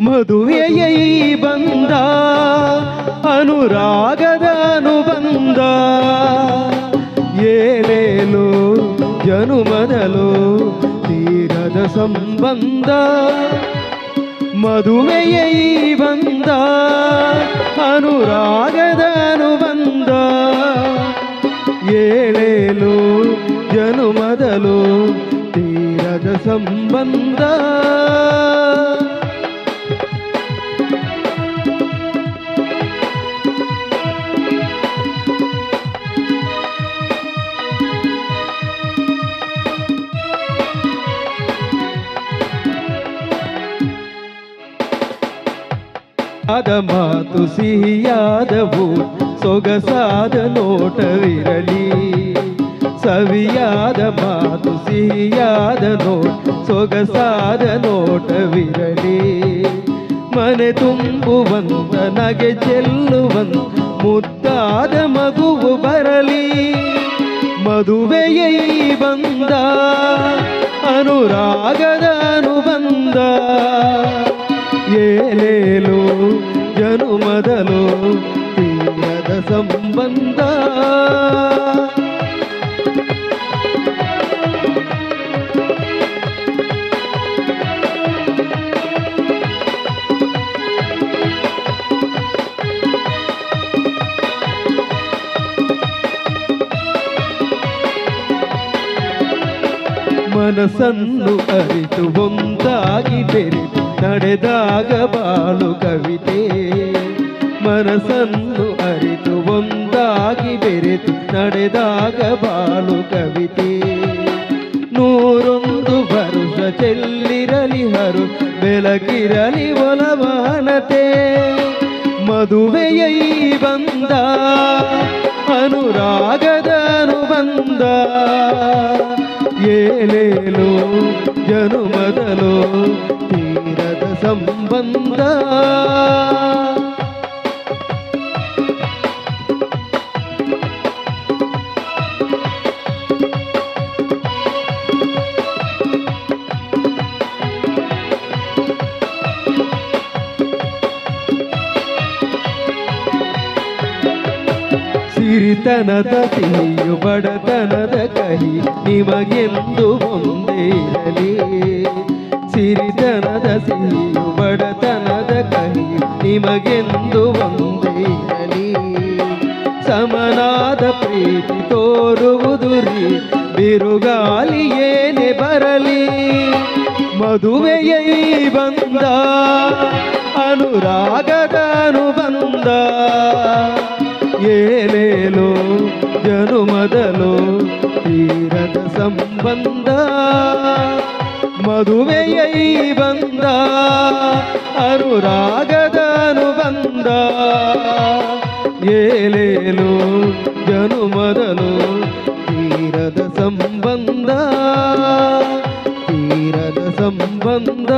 ಮದುವೆಯ ಈ ಬಂದ ಅನುರಾಗದ ಅನುಬಂಧ ಏನೇನು ಜನುಮದಲು ತೀರದ ಸಂಬಂಧ ಮದುವೆಯ ಈ ಬಂದ ಅನುರಾಗದ ಅನುಬಂಧ ಏಳೇಳು ಜನುಮದಲು ತೀರದ ಸಂಬಂಧ ಆದ ಮಾತು ಸಿಹಿಯಾದವು ಸೊಗಸಾದ ನೋಟವಿರಲಿ ಸವಿಯಾದ ಮಾತು ಸಿಹಿಯಾದ ಸೊಗಸಾದ ನೋಟವಿರಲಿ ಮನೆ ತುಂಬುವಂತ ನಗೆ ಚೆಲ್ಲುವಂತ ಮುದ್ದಾದ ಮಗುವು ಬರಲಿ ಮದುವೆಯ ಈ ಬಂದ ಅನುರಾಗದ ಅನುಬಂಧ ಏಳೇಳು ಜನುಮದಲು ತೀರದ ಸಂಬಂಧ ಮನಸ್ಸನ್ನು ಅರಿತು ಒಂದಾಗಿ ಬೆರೆತು ನಡೆದಾಗ ಬಾಳು ಕವಿತೆ ಮನಸ್ಸನ್ನು ಅರಿತು ಒಂದಾಗಿ ಬೆರೆತು ನಡೆದಾಗ ಬಾಳು ಕವಿತೆ ನೂರೊಂದು ವರುಷ ಚೆಲ್ಲಿರಲಿ ಹರು ಬೆಳಕಿರಲಿ ಒಲವನತೆ ಮದುವೆಯ ಈ ಬಂದ ಅನುರಾಗದ ಅನುಬಂಧ ಏಳೇಳು ಜನುಮದಲು ತೀರದ ಸಂಬಂಧ ಸಿರಿತನದ ಸಿಹಿಯು ಬಡತನದ ಕಹಿ ನಿಮಗೆಂದು ಒಂದೇ ಇರಲಿ ಸಿರಿತನದ ಸಿಹಿಯು ಬಡತನದ ಕಹಿ ನಿಮಗೆಂದು ಒಂದೇ ಇರಲಿ ಸಮನಾದ ಪ್ರೀತಿ ತೋರುವುದು ರೀ ಬಿರುಗಾಲಿ ಏನೇ ಬರಲಿ ಮದುವೆಯ ಈ ಬಂದ ಅನುರಾಗದ ಅನುಬಂಧ ಏಳೇಳು ಜನುಮದಲು ತೀರದ ಸಂಬಂಧ ಮದುವೆಯ ಈ ಬಂದ ಅನುರಾಗದ ಅನುಬಂಧ ಏಳೇಳು ಜನುಮದಲು ತೀರದ ಸಂಬಂಧ ತೀರದ ಸಂಬಂಧ